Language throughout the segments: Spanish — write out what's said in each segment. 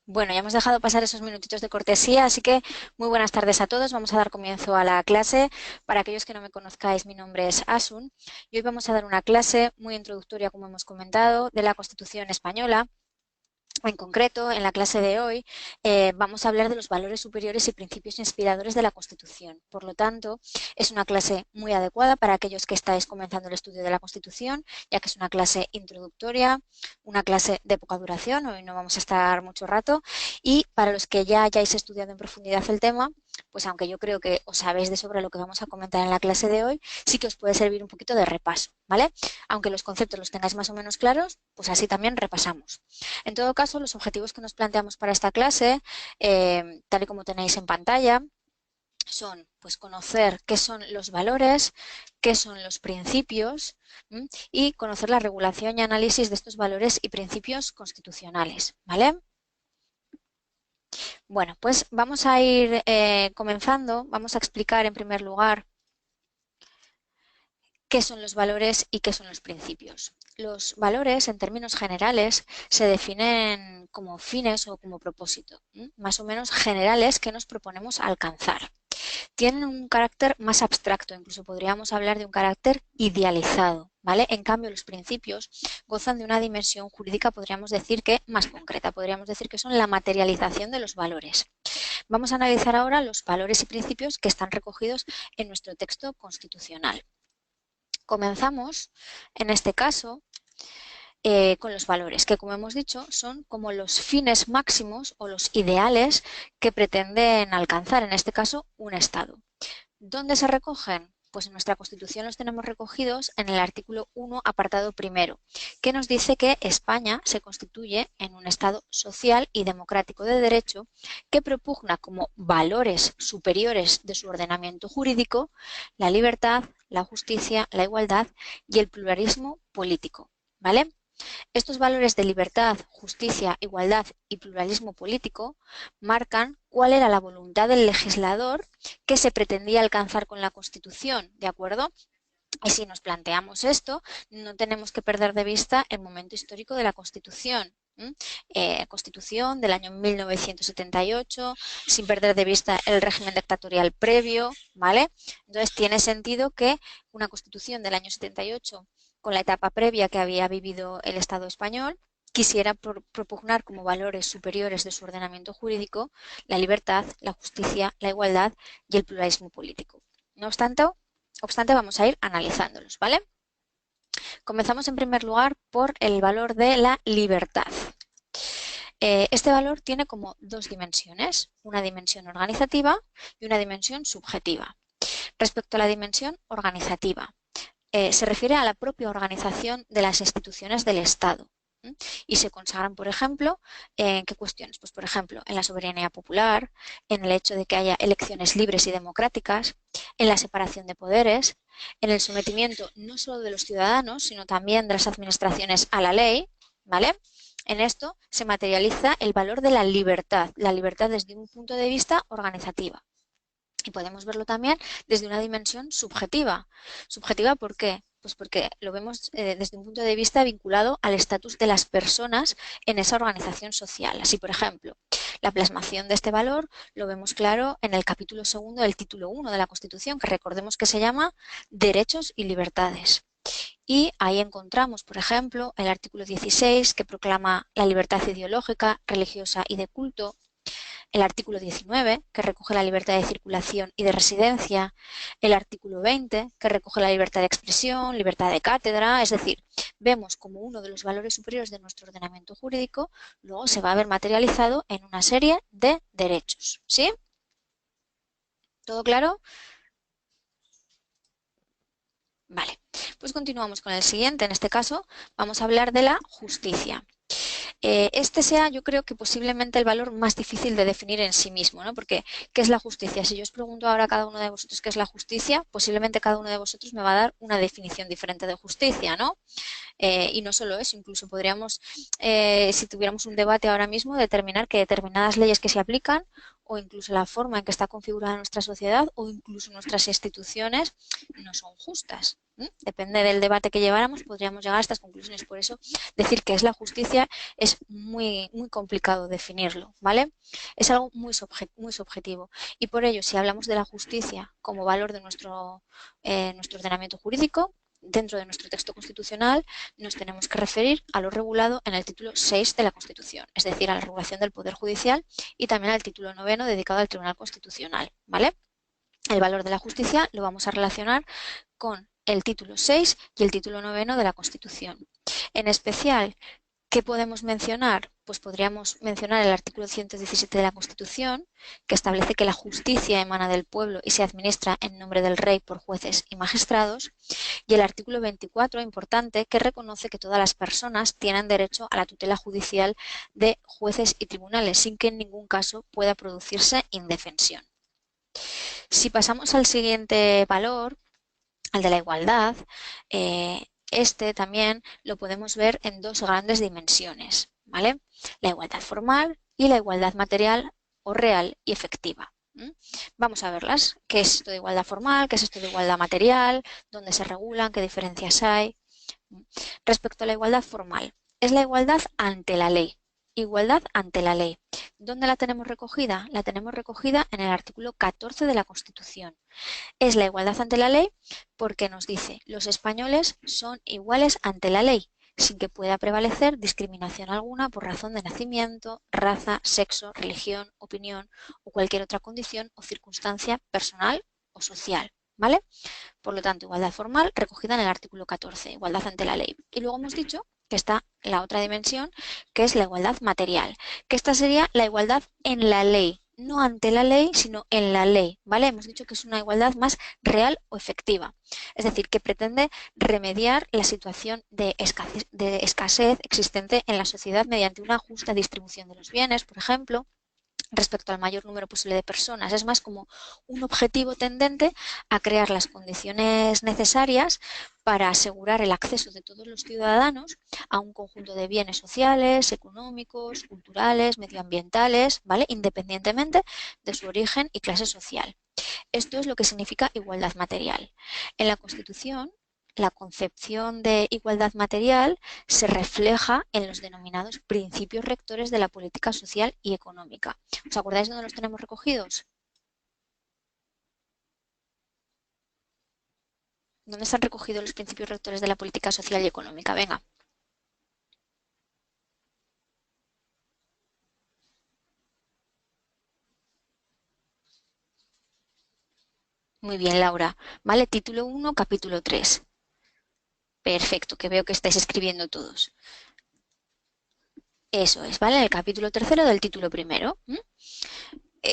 Bueno, ya hemos dejado pasar esos minutitos de cortesía, así que muy buenas tardes a todos. Vamos a dar comienzo a la clase. Para aquellos que no me conozcáis, mi nombre es Asun y hoy vamos a dar una clase muy introductoria, como hemos comentado, de la Constitución española. En concreto, en la clase de hoy vamos a hablar de los valores superiores y principios inspiradores de la Constitución. Por lo tanto, es una clase muy adecuada para aquellos que estáis comenzando el estudio de la Constitución, ya que es una clase introductoria, una clase de poca duración, hoy no vamos a estar mucho rato, y para los que ya hayáis estudiado en profundidad el tema, pues aunque yo creo que os sabéis de sobra lo que vamos a comentar en la clase de hoy, sí que os puede servir un poquito de repaso, ¿vale? Aunque los conceptos los tengáis más o menos claros, pues así también repasamos. En todo caso, los objetivos que nos planteamos para esta clase, tal y como tenéis en pantalla, son pues conocer qué son los valores, qué son los principios y conocer la regulación y análisis de estos valores y principios constitucionales, ¿vale? Bueno, pues vamos a ir comenzando. Vamos a explicar en primer lugar qué son los valores y qué son los principios. Los valores, en términos generales, se definen como fines o como propósito, más o menos generales que nos proponemos alcanzar. Tienen un carácter más abstracto, incluso podríamos hablar de un carácter idealizado, ¿vale? En cambio, los principios gozan de una dimensión jurídica, podríamos decir que más concreta, podríamos decir que son la materialización de los valores. Vamos a analizar ahora los valores y principios que están recogidos en nuestro texto constitucional. Comenzamos, en este caso, con los valores, que como hemos dicho son como los fines máximos o los ideales que pretenden alcanzar, en este caso, un Estado. ¿Dónde se recogen? Pues en nuestra Constitución los tenemos recogidos en el artículo 1, apartado primero, que nos dice que España se constituye en un Estado social y democrático de derecho que propugna como valores superiores de su ordenamiento jurídico la libertad, la justicia, la igualdad y el pluralismo político. ¿Vale? Estos valores de libertad, justicia, igualdad y pluralismo político marcan cuál era la voluntad del legislador que se pretendía alcanzar con la Constitución, ¿de acuerdo? Y si nos planteamos esto, no tenemos que perder de vista el momento histórico de la Constitución. Constitución del año 1978, sin perder de vista el régimen dictatorial previo, ¿vale? Entonces tiene sentido que una Constitución del año 78, con la etapa previa que había vivido el Estado español, quisiera propugnar como valores superiores de su ordenamiento jurídico la libertad, la justicia, la igualdad y el pluralismo político. No obstante, vamos a ir analizándolos, ¿vale? Comenzamos en primer lugar por el valor de la libertad. Este valor tiene como dos dimensiones, una dimensión organizativa y una dimensión subjetiva. Respecto a la dimensión organizativa, se refiere a la propia organización de las instituciones del Estado. Y se consagran, por ejemplo, ¿en qué cuestiones? Pues, por ejemplo, en la soberanía popular, en el hecho de que haya elecciones libres y democráticas, en la separación de poderes, en el sometimiento no solo de los ciudadanos, sino también de las administraciones a la ley, ¿vale? En esto se materializa el valor de la libertad desde un punto de vista organizativa. Y podemos verlo también desde una dimensión subjetiva. ¿Subjetiva por qué? Pues porque lo vemos desde un punto de vista vinculado al estatus de las personas en esa organización social. Así, por ejemplo, la plasmación de este valor lo vemos claro en el capítulo segundo del título 1 de la Constitución, que recordemos que se llama Derechos y Libertades. Y ahí encontramos, por ejemplo, el artículo 16, que proclama la libertad ideológica, religiosa y de culto, el artículo 19, que recoge la libertad de circulación y de residencia, el artículo 20, que recoge la libertad de expresión, libertad de cátedra, es decir, vemos como uno de los valores superiores de nuestro ordenamiento jurídico luego se va a ver materializado en una serie de derechos. ¿Sí? ¿Todo claro? Vale, pues continuamos con el siguiente. En este caso vamos a hablar de la justicia. Este sea, yo creo que posiblemente el valor más difícil de definir en sí mismo, ¿no? Porque, ¿qué es la justicia? Si yo os pregunto ahora a cada uno de vosotros qué es la justicia, posiblemente cada uno de vosotros me va a dar una definición diferente de justicia, ¿no? Y no solo eso, incluso podríamos, si tuviéramos un debate ahora mismo, determinar que determinadas leyes que se aplican o incluso la forma en que está configurada nuestra sociedad o incluso nuestras instituciones no son justas. Depende del debate que lleváramos, podríamos llegar a estas conclusiones. Por eso, decir qué es la justicia es muy, muy complicado definirlo, ¿vale? Es algo muy subjetivo. Y por ello, si hablamos de la justicia como valor de nuestro ordenamiento jurídico, dentro de nuestro texto constitucional, nos tenemos que referir a lo regulado en el título 6 de la Constitución, es decir, a la regulación del Poder Judicial y también al título 9 dedicado al Tribunal Constitucional, ¿vale? El valor de la justicia lo vamos a relacionar con el título 6 y el título 9 de la Constitución. En especial, ¿qué podemos mencionar? Pues podríamos mencionar el artículo 117 de la Constitución, que establece que la justicia emana del pueblo y se administra en nombre del rey por jueces y magistrados, y el artículo 24, importante, que reconoce que todas las personas tienen derecho a la tutela judicial de jueces y tribunales, sin que en ningún caso pueda producirse indefensión. Si pasamos al siguiente valor, al de la igualdad, este también lo podemos ver en dos grandes dimensiones, ¿vale? La igualdad formal y la igualdad material o real y efectiva. Vamos a verlas. ¿Qué es esto de igualdad formal? ¿Qué es esto de igualdad material? ¿Dónde se regulan? ¿Qué diferencias hay? Respecto a la igualdad formal, es la igualdad ante la ley. Igualdad ante la ley. ¿Dónde la tenemos recogida? La tenemos recogida en el artículo 14 de la Constitución. Es la igualdad ante la ley porque nos dice los españoles son iguales ante la ley, sin que pueda prevalecer discriminación alguna por razón de nacimiento, raza, sexo, religión, opinión o cualquier otra condición o circunstancia personal o social. ¿Vale? Por lo tanto, igualdad formal recogida en el artículo 14, igualdad ante la ley. Y luego hemos dicho que está la otra dimensión, que es la igualdad material, que esta sería la igualdad en la ley, no ante la ley, sino en la ley, ¿vale? Hemos dicho que es una igualdad más real o efectiva, es decir, que pretende remediar la situación de escasez existente en la sociedad mediante una justa distribución de los bienes, por ejemplo, respecto al mayor número posible de personas. Es más como un objetivo tendente a crear las condiciones necesarias para asegurar el acceso de todos los ciudadanos a un conjunto de bienes sociales, económicos, culturales, medioambientales, ¿vale? Independientemente de su origen y clase social. Esto es lo que significa igualdad material. En la Constitución, la concepción de igualdad material se refleja en los denominados principios rectores de la política social y económica. ¿Os acordáis de dónde los tenemos recogidos? ¿Dónde están recogidos los principios rectores de la política social y económica? Venga. Muy bien, Laura. Vale, título 1, capítulo 3. Perfecto, que veo que estáis escribiendo todos. Eso es, ¿vale? El capítulo 3 del título 1.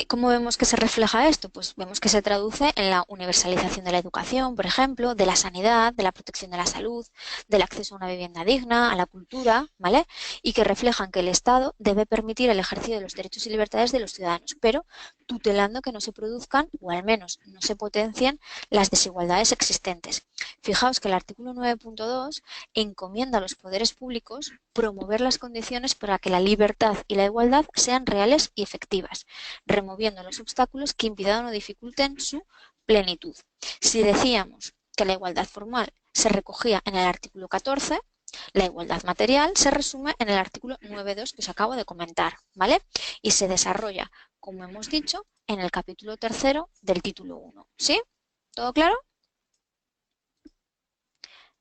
¿Cómo vemos que se refleja esto? Pues vemos que se traduce en la universalización de la educación, por ejemplo, de la sanidad, de la protección de la salud, del acceso a una vivienda digna, a la cultura, ¿vale? Y que reflejan que el Estado debe permitir el ejercicio de los derechos y libertades de los ciudadanos, pero tutelando que no se produzcan, o al menos no se potencien, las desigualdades existentes. Fijaos que el artículo 9.2 encomienda a los poderes públicos promover las condiciones para que la libertad y la igualdad sean reales y efectivas, removiendo los obstáculos que impidan o dificulten su plenitud. Si decíamos que la igualdad formal se recogía en el artículo 14, la igualdad material se resume en el artículo 9.2 que os acabo de comentar, ¿vale? Y se desarrolla, como hemos dicho, en el capítulo 3 del título 1. ¿Sí? ¿Todo claro?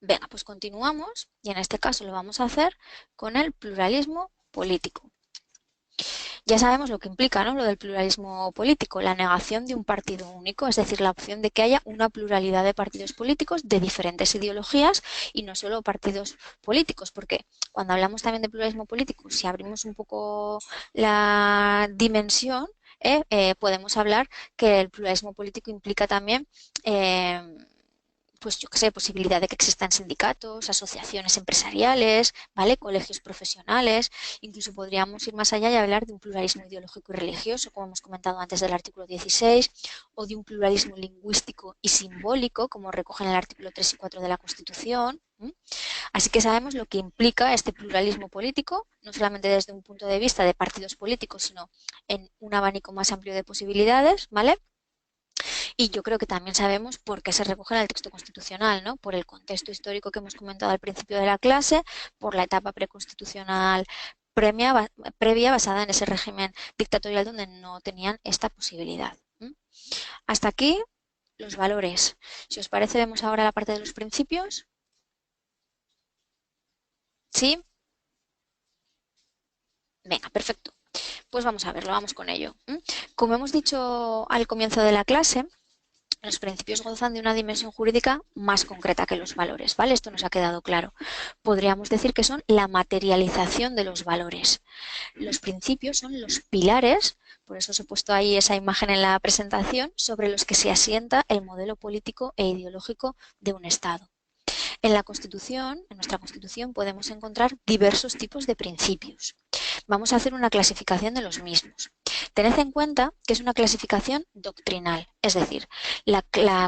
Venga, pues continuamos y en este caso lo vamos a hacer con el pluralismo político. Ya sabemos lo que implica, ¿no? Lo del pluralismo político, la negación de un partido único, es decir, la opción de que haya una pluralidad de partidos políticos de diferentes ideologías y no solo partidos políticos, porque cuando hablamos también de pluralismo político, si abrimos un poco la dimensión, podemos hablar que el pluralismo político implica también pues yo qué sé, posibilidad de que existan sindicatos, asociaciones empresariales, ¿vale? Colegios profesionales, incluso podríamos ir más allá y hablar de un pluralismo ideológico y religioso, como hemos comentado antes del artículo 16, o de un pluralismo lingüístico y simbólico, como recoge en el artículo 3 y 4 de la Constitución. Así que sabemos lo que implica este pluralismo político, no solamente desde un punto de vista de partidos políticos, sino en un abanico más amplio de posibilidades, ¿vale? Y yo creo que también sabemos por qué se recoge en el texto constitucional, ¿no? Por el contexto histórico que hemos comentado al principio de la clase, por la etapa preconstitucional previa basada en ese régimen dictatorial donde no tenían esta posibilidad. Hasta aquí los valores. Si os parece, vemos ahora la parte de los principios. ¿Sí? Venga, perfecto. Pues vamos a verlo, vamos con ello. Como hemos dicho al comienzo de la clase, los principios gozan de una dimensión jurídica más concreta que los valores, ¿vale? Esto nos ha quedado claro. Podríamos decir que son la materialización de los valores. Los principios son los pilares, por eso os he puesto ahí esa imagen en la presentación, sobre los que se asienta el modelo político e ideológico de un Estado. En la Constitución, en nuestra Constitución, podemos encontrar diversos tipos de principios. Vamos a hacer una clasificación de los mismos. Tened en cuenta que es una clasificación doctrinal, es decir,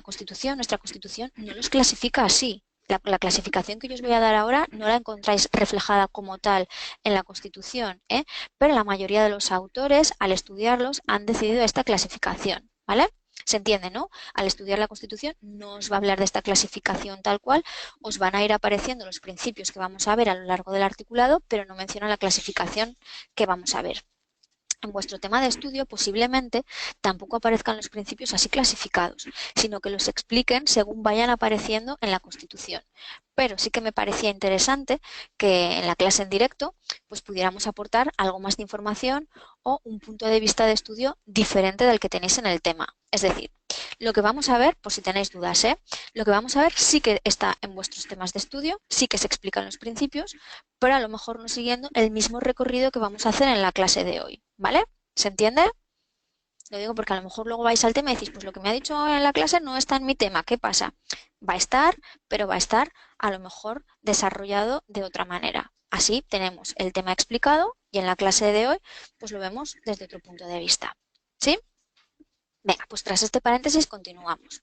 Constitución, nuestra Constitución, no los clasifica así. La clasificación que yo os voy a dar ahora no la encontráis reflejada como tal en la Constitución, pero la mayoría de los autores, al estudiarlos, han decidido esta clasificación, ¿vale? Se entiende, ¿no? Al estudiar la Constitución no os va a hablar de esta clasificación tal cual, os van a ir apareciendo los principios que vamos a ver a lo largo del articulado, pero no menciona la clasificación que vamos a ver. En vuestro tema de estudio posiblemente tampoco aparezcan los principios así clasificados, sino que los expliquen según vayan apareciendo en la Constitución. Pero sí que me parecía interesante que en la clase en directo pues pudiéramos aportar algo más de información o un punto de vista de estudio diferente del que tenéis en el tema. Es decir, lo que vamos a ver, por si tenéis dudas, lo que vamos a ver sí que está en vuestros temas de estudio, sí que se explican los principios, pero a lo mejor no siguiendo el mismo recorrido que vamos a hacer en la clase de hoy, ¿vale? ¿Se entiende? Lo digo porque a lo mejor luego vais al tema y decís, pues lo que me ha dicho en la clase no está en mi tema, ¿qué pasa? Va a estar, pero va a estar a lo mejor desarrollado de otra manera. Así tenemos el tema explicado y en la clase de hoy pues lo vemos desde otro punto de vista. ¿Sí? Venga, pues tras este paréntesis continuamos.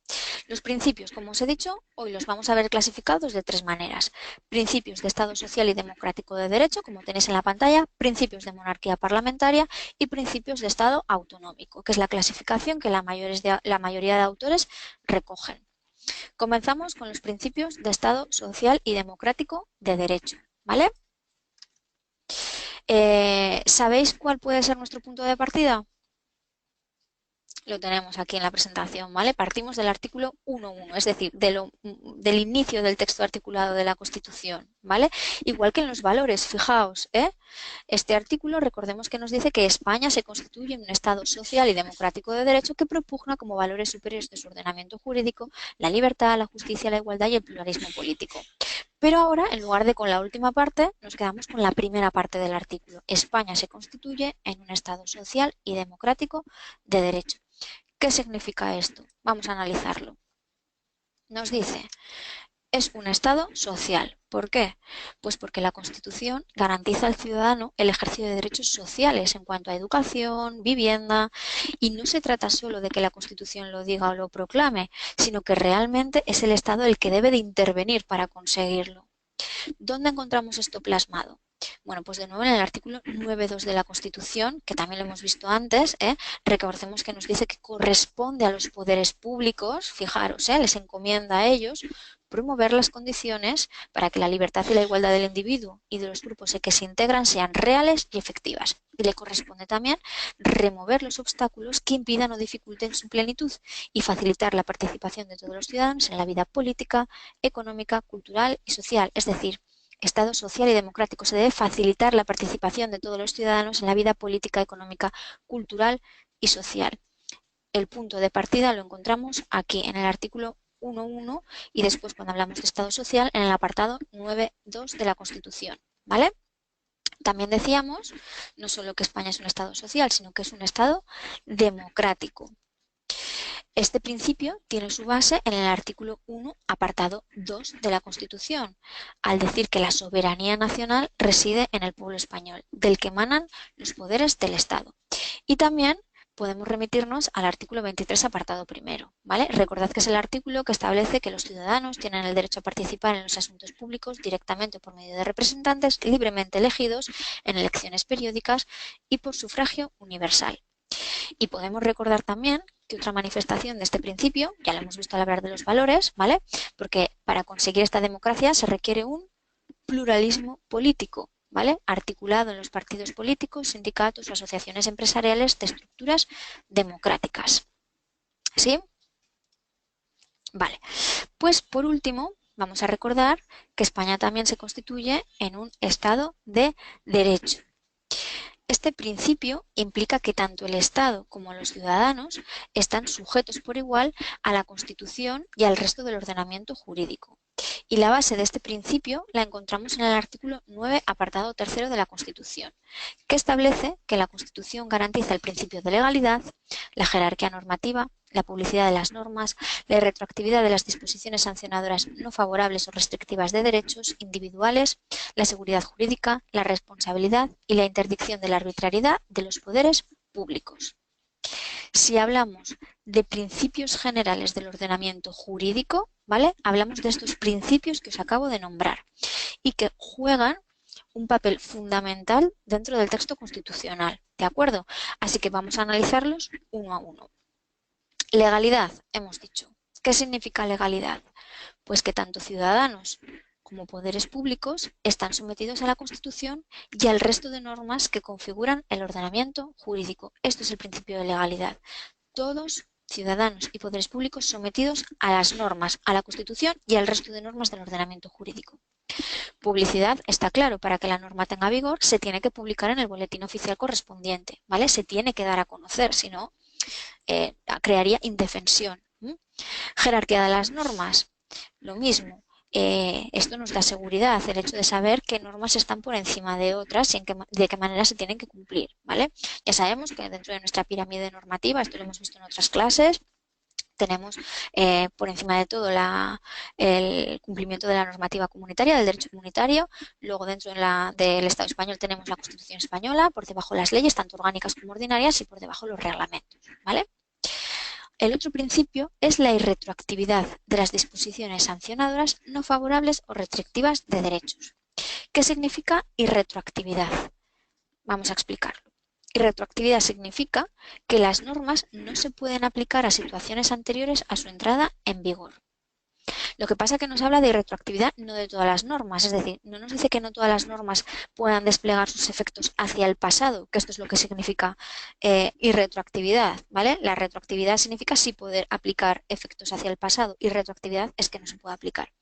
Los principios, como os he dicho, hoy los vamos a ver clasificados de tres maneras. Principios de Estado social y democrático de derecho, como tenéis en la pantalla, principios de monarquía parlamentaria y principios de Estado autonómico, que es la clasificación que la mayoría de autores recogen. Comenzamos con los principios de Estado social y democrático de derecho, ¿vale? ¿Sabéis cuál puede ser nuestro punto de partida? Lo tenemos aquí en la presentación, ¿vale? Partimos del artículo 1.1, es decir, del inicio del texto articulado de la Constitución, ¿vale? Igual que en los valores, fijaos, este artículo, recordemos que nos dice que España se constituye en un Estado social y democrático de derecho que propugna como valores superiores de su ordenamiento jurídico la libertad, la justicia, la igualdad y el pluralismo político. Pero ahora, en lugar de con la última parte, nos quedamos con la primera parte del artículo. España se constituye en un Estado social y democrático de derecho. ¿Qué significa esto? Vamos a analizarlo. Nos dice, es un Estado social. ¿Por qué? Pues porque la Constitución garantiza al ciudadano el ejercicio de derechos sociales en cuanto a educación, vivienda, y no se trata solo de que la Constitución lo diga o lo proclame, sino que realmente es el Estado el que debe de intervenir para conseguirlo. ¿Dónde encontramos esto plasmado? Bueno, pues de nuevo en el artículo 9.2 de la Constitución, que también lo hemos visto antes, recordemos que nos dice que corresponde a los poderes públicos, fijaros, les encomienda a ellos promover las condiciones para que la libertad y la igualdad del individuo y de los grupos en que se integran sean reales y efectivas. Y le corresponde también remover los obstáculos que impidan o dificulten su plenitud y facilitar la participación de todos los ciudadanos en la vida política, económica, cultural y social. Es decir, Estado social y democrático. Se debe facilitar la participación de todos los ciudadanos en la vida política, económica, cultural y social. El punto de partida lo encontramos aquí en el artículo 1.1 y después cuando hablamos de Estado social en el apartado 9.2 de la Constitución, ¿vale? También decíamos no solo que España es un Estado social, sino que es un Estado democrático. Este principio tiene su base en el artículo 1, apartado 2 de la Constitución, al decir que la soberanía nacional reside en el pueblo español, del que emanan los poderes del Estado. Y también podemos remitirnos al artículo 23, apartado primero, ¿vale? Recordad que es el artículo que establece que los ciudadanos tienen el derecho a participar en los asuntos públicos directamente por medio de representantes libremente elegidos en elecciones periódicas y por sufragio universal. Y podemos recordar también que otra manifestación de este principio, ya lo hemos visto al hablar de los valores, ¿vale? Porque para conseguir esta democracia se requiere un pluralismo político, ¿vale? Articulado en los partidos políticos, sindicatos o asociaciones empresariales de estructuras democráticas. ¿Sí? Vale. Pues por último, vamos a recordar que España también se constituye en un Estado de Derecho. Este principio implica que tanto el Estado como los ciudadanos están sujetos por igual a la Constitución y al resto del ordenamiento jurídico. Y la base de este principio la encontramos en el artículo 9, apartado tercero de la Constitución, que establece que la Constitución garantiza el principio de legalidad, la jerarquía normativa, la publicidad de las normas, la retroactividad de las disposiciones sancionadoras no favorables o restrictivas de derechos individuales, la seguridad jurídica, la responsabilidad y la interdicción de la arbitrariedad de los poderes públicos. Si hablamos de principios generales del ordenamiento jurídico, ¿vale? Hablamos de estos principios que os acabo de nombrar y que juegan un papel fundamental dentro del texto constitucional, ¿de acuerdo? Así que vamos a analizarlos uno a uno. Legalidad, hemos dicho. ¿Qué significa legalidad? Pues que tanto ciudadanos como poderes públicos están sometidos a la Constitución y al resto de normas que configuran el ordenamiento jurídico. Esto es el principio de legalidad. Todos, ciudadanos y poderes públicos, sometidos a las normas, a la Constitución y al resto de normas del ordenamiento jurídico. Publicidad, está claro, para que la norma tenga vigor se tiene que publicar en el boletín oficial correspondiente, ¿vale? Se tiene que dar a conocer, si no, crearía indefensión. Jerarquía de las normas, lo mismo. Esto nos da seguridad, el hecho de saber qué normas están por encima de otras y de qué manera se tienen que cumplir, ¿vale? Ya sabemos que dentro de nuestra pirámide normativa, esto lo hemos visto en otras clases, tenemos por encima de todo el cumplimiento de la normativa comunitaria, del derecho comunitario. Luego dentro del Estado español tenemos la Constitución española, por debajo las leyes, tanto orgánicas como ordinarias, y por debajo los reglamentos, ¿vale? El otro principio es la irretroactividad de las disposiciones sancionadoras no favorables o restrictivas de derechos. ¿Qué significa irretroactividad? Vamos a explicarlo. Irretroactividad significa que las normas no se pueden aplicar a situaciones anteriores a su entrada en vigor. Lo que pasa es que nos habla de irretroactividad, no de todas las normas, es decir, no nos dice que no todas las normas puedan desplegar sus efectos hacia el pasado, que esto es lo que significa irretroactividad, ¿vale? La retroactividad significa sí poder aplicar efectos hacia el pasado y retroactividad es que no se puede aplicar.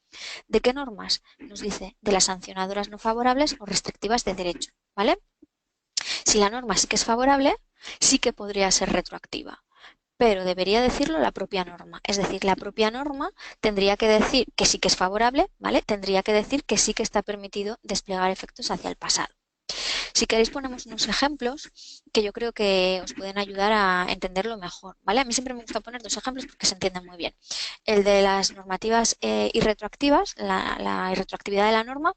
¿De qué normas? Nos dice de las sancionadoras no favorables o restrictivas de derecho, ¿vale? Si la norma sí que es favorable, sí que podría ser retroactiva, pero debería decirlo la propia norma. Es decir, la propia norma tendría que decir que sí que es favorable, ¿vale? Tendría que decir que sí que está permitido desplegar efectos hacia el pasado. Si queréis ponemos unos ejemplos que yo creo que os pueden ayudar a entenderlo mejor, ¿vale? A mí siempre me gusta poner dos ejemplos porque se entienden muy bien. El de las normativas irretroactivas, la irretroactividad de la norma,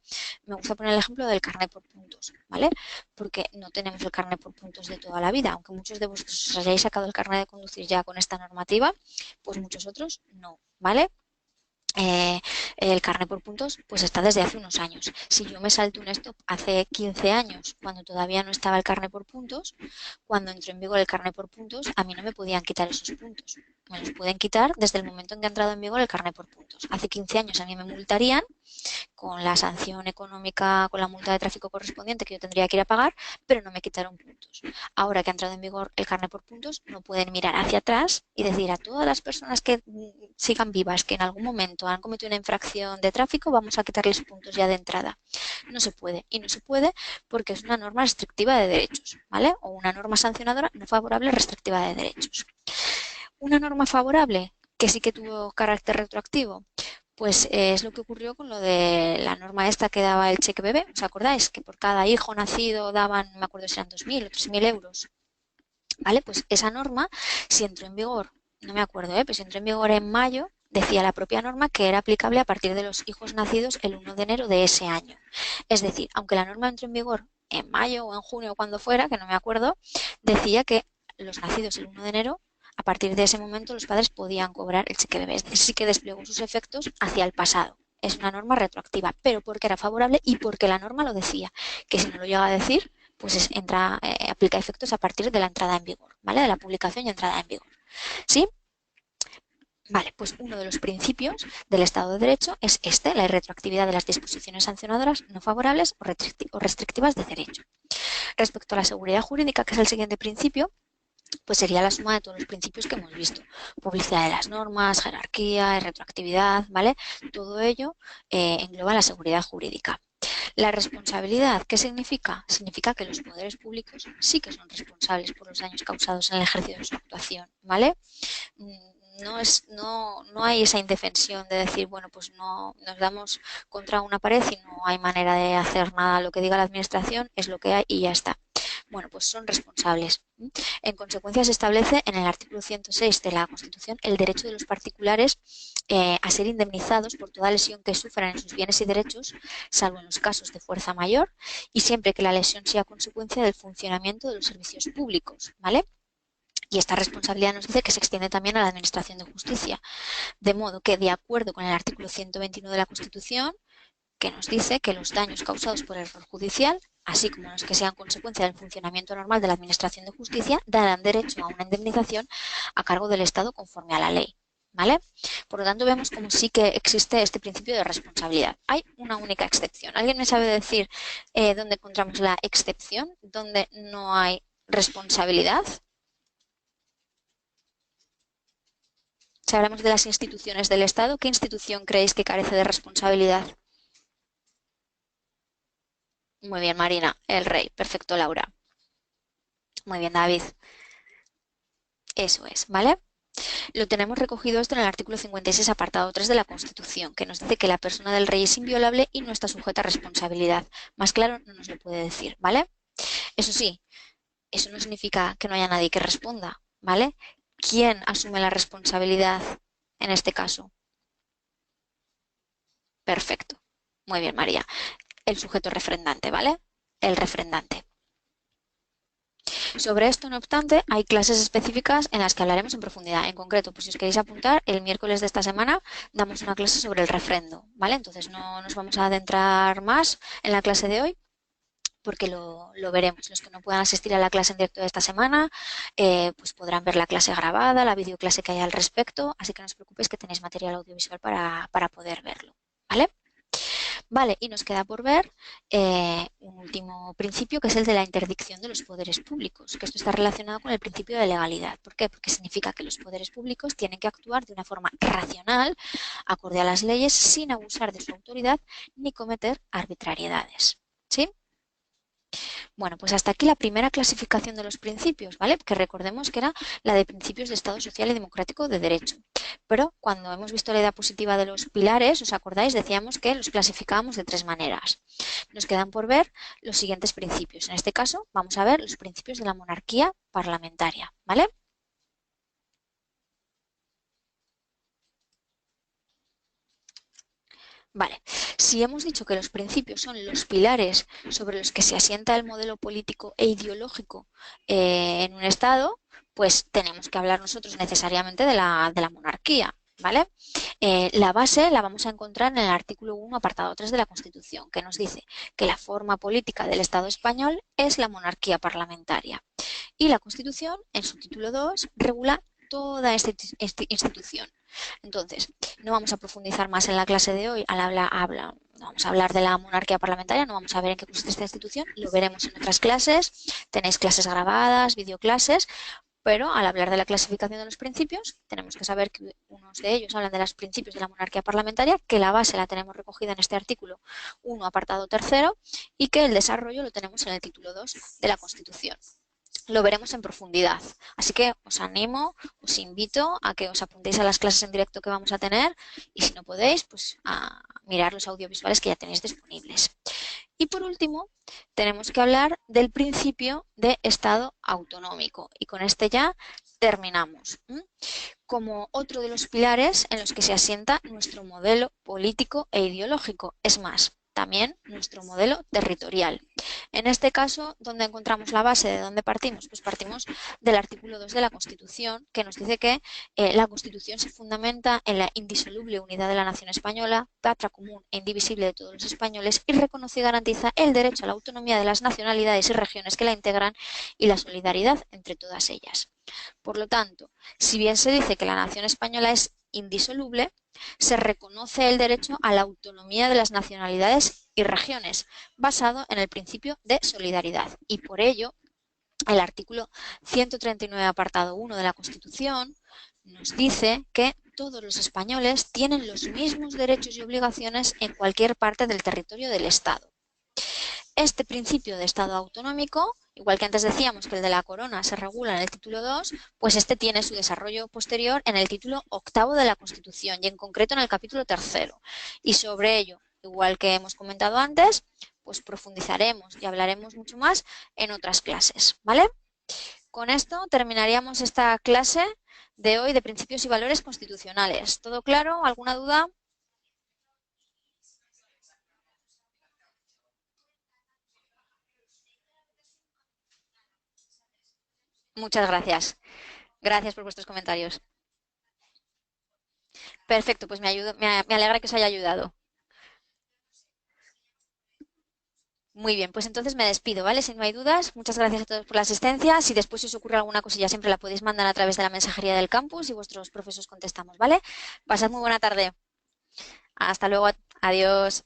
me gusta poner el ejemplo del carnet por puntos, ¿vale? Porque no tenemos el carnet por puntos de toda la vida, aunque muchos de vosotros os hayáis sacado el carnet de conducir ya con esta normativa, pues muchos otros no, ¿vale? El carnet por puntos pues está desde hace unos años. Si yo me salto un stop hace 15 años, cuando todavía no estaba el carnet por puntos, cuando entró en vigor el carnet por puntos, a mí no me podían quitar esos puntos. Me los pueden quitar desde el momento en que ha entrado en vigor el carnet por puntos. Hace 15 años a mí me multarían con la sanción económica, con la multa de tráfico correspondiente que yo tendría que ir a pagar, pero no me quitaron puntos. Ahora que ha entrado en vigor el carnet por puntos, no pueden mirar hacia atrás y decir a todas las personas que sigan vivas, que en algún momento han cometido una infracción de tráfico, vamos a quitarles puntos ya de entrada. No se puede. Y no se puede porque es una norma restrictiva de derechos, ¿vale? O una norma sancionadora no favorable restrictiva de derechos. Una norma favorable que sí que tuvo carácter retroactivo, pues es lo que ocurrió con lo de la norma esta que daba el cheque bebé. ¿Os acordáis? Que por cada hijo nacido daban, no me acuerdo si eran 2.000 o 3.000 euros. ¿Vale? Pues esa norma, si entró en vigor no me acuerdo, pero si entró en vigor en mayo, decía la propia norma que era aplicable a partir de los hijos nacidos el 1 de enero de ese año. Es decir, aunque la norma entró en vigor en mayo o en junio o cuando fuera, que no me acuerdo, decía que los nacidos el 1 de enero, a partir de ese momento los padres podían cobrar el cheque bebé. Es decir, sí que desplegó sus efectos hacia el pasado. Es una norma retroactiva, pero porque era favorable y porque la norma lo decía, que si no lo llega a decir, pues aplica efectos a partir de la entrada en vigor, ¿vale? De la publicación y entrada en vigor. ¿Sí? Vale, pues uno de los principios del Estado de Derecho es la irretroactividad de las disposiciones sancionadoras no favorables o restrictivas de derecho. Respecto a la seguridad jurídica, que es el siguiente principio, pues sería la suma de todos los principios que hemos visto. Publicidad de las normas, jerarquía, retroactividad, ¿vale? Todo ello engloba la seguridad jurídica. La responsabilidad, ¿qué significa? Significa que los poderes públicos sí que son responsables por los daños causados en el ejercicio de su actuación, ¿vale? No hay esa indefensión de decir, bueno, pues no nos damos contra una pared y no hay manera de hacer nada. Lo que diga la administración es lo que hay y ya está. Bueno, pues son responsables. En consecuencia, se establece en el artículo 106 de la Constitución el derecho de los particulares a ser indemnizados por toda lesión que sufran en sus bienes y derechos, salvo en los casos de fuerza mayor y siempre que la lesión sea consecuencia del funcionamiento de los servicios públicos, ¿vale? Y esta responsabilidad nos dice que se extiende también a la Administración de Justicia. De modo que, de acuerdo con el artículo 121 de la Constitución, que nos dice que los daños causados por error judicial, así como los que sean consecuencia del funcionamiento normal de la Administración de Justicia, darán derecho a una indemnización a cargo del Estado conforme a la ley. ¿Vale? Por lo tanto, vemos como sí que existe este principio de responsabilidad. Hay una única excepción. ¿Alguien me sabe decir dónde encontramos la excepción? ¿Dónde no hay responsabilidad? Si hablamos de las instituciones del Estado, ¿qué institución creéis que carece de responsabilidad? Muy bien, Marina, el rey. Perfecto, Laura. Muy bien, David. Eso es, ¿vale? Lo tenemos recogido esto en el artículo 56, apartado 3 de la Constitución, que nos dice que la persona del rey es inviolable y no está sujeta a responsabilidad. Más claro no nos lo puede decir, ¿vale? Eso sí, eso no significa que no haya nadie que responda, ¿vale? ¿Quién asume la responsabilidad en este caso? Perfecto. Muy bien, María. El sujeto refrendante, ¿vale? El refrendante. Sobre esto, no obstante, hay clases específicas en las que hablaremos en profundidad. En concreto, pues si os queréis apuntar, el miércoles de esta semana damos una clase sobre el refrendo, ¿vale? Entonces no nos vamos a adentrar más en la clase de hoy porque lo veremos. Los que no puedan asistir a la clase en directo de esta semana, pues podrán ver la clase grabada, la videoclase que hay al respecto, así que no os preocupéis que tenéis material audiovisual para poder verlo, ¿vale? Vale, y nos queda por ver un último principio, que es el de la interdicción de los poderes públicos, que esto está relacionado con el principio de legalidad. ¿Por qué? Porque significa que los poderes públicos tienen que actuar de una forma racional, acorde a las leyes, sin abusar de su autoridad ni cometer arbitrariedades. ¿Sí? Bueno, pues hasta aquí la primera clasificación de los principios, ¿vale? Que recordemos que era la de principios de Estado social y democrático de derecho. Pero cuando hemos visto la idea positiva de los pilares, ¿os acordáis? Decíamos que los clasificábamos de tres maneras. Nos quedan por ver los siguientes principios. En este caso, vamos a ver los principios de la monarquía parlamentaria, ¿vale? Vale, si hemos dicho que los principios son los pilares sobre los que se asienta el modelo político e ideológico en un Estado, pues tenemos que hablar nosotros necesariamente de la monarquía, ¿vale? La base la vamos a encontrar en el artículo 1, apartado 3 de la Constitución, que nos dice que la forma política del Estado español es la monarquía parlamentaria. Y la Constitución, en su título 2, regula toda esta institución. Entonces, no vamos a profundizar más en la clase de hoy, no vamos a hablar de la monarquía parlamentaria, no vamos a ver en qué consiste esta institución, lo veremos en otras clases, tenéis clases grabadas, videoclases, pero al hablar de la clasificación de los principios, tenemos que saber que unos de ellos hablan de los principios de la monarquía parlamentaria, que la base la tenemos recogida en este artículo 1, apartado 3, y que el desarrollo lo tenemos en el título 2 de la Constitución. Lo veremos en profundidad. Así que os animo, os invito a que os apuntéis a las clases en directo que vamos a tener y si no podéis, pues a mirar los audiovisuales que ya tenéis disponibles. Y por último, tenemos que hablar del principio de Estado autonómico y con este ya terminamos. como otro de los pilares en los que se asienta nuestro modelo político e ideológico. Es más, también nuestro modelo territorial. En este caso, ¿dónde encontramos la base? ¿De dónde partimos? Pues partimos del artículo 2 de la Constitución, que nos dice que la Constitución se fundamenta en la indisoluble unidad de la nación española, patria común e indivisible de todos los españoles, y reconoce y garantiza el derecho a la autonomía de las nacionalidades y regiones que la integran y la solidaridad entre todas ellas. Por lo tanto, si bien se dice que la nación española es indisoluble, se reconoce el derecho a la autonomía de las nacionalidades y regiones, basado en el principio de solidaridad. Y por ello, el artículo 139, apartado 1 de la Constitución, nos dice que todos los españoles tienen los mismos derechos y obligaciones en cualquier parte del territorio del Estado. Este principio de Estado autonómico, igual que antes decíamos que el de la corona se regula en el título 2, pues este tiene su desarrollo posterior en el título 8 de la Constitución y en concreto en el capítulo 3. Y sobre ello, igual que hemos comentado antes, pues profundizaremos y hablaremos mucho más en otras clases, ¿vale? Con esto terminaríamos esta clase de hoy de principios y valores constitucionales. ¿Todo claro? ¿Alguna duda? Muchas gracias. Gracias por vuestros comentarios. Perfecto, pues me alegra que os haya ayudado. Muy bien, pues entonces me despido, ¿vale? Si no hay dudas, muchas gracias a todos por la asistencia. Si después os ocurre alguna cosilla, siempre la podéis mandar a través de la mensajería del campus y vuestros profesores contestamos, ¿vale? Pasad muy buena tarde. Hasta luego. Adiós.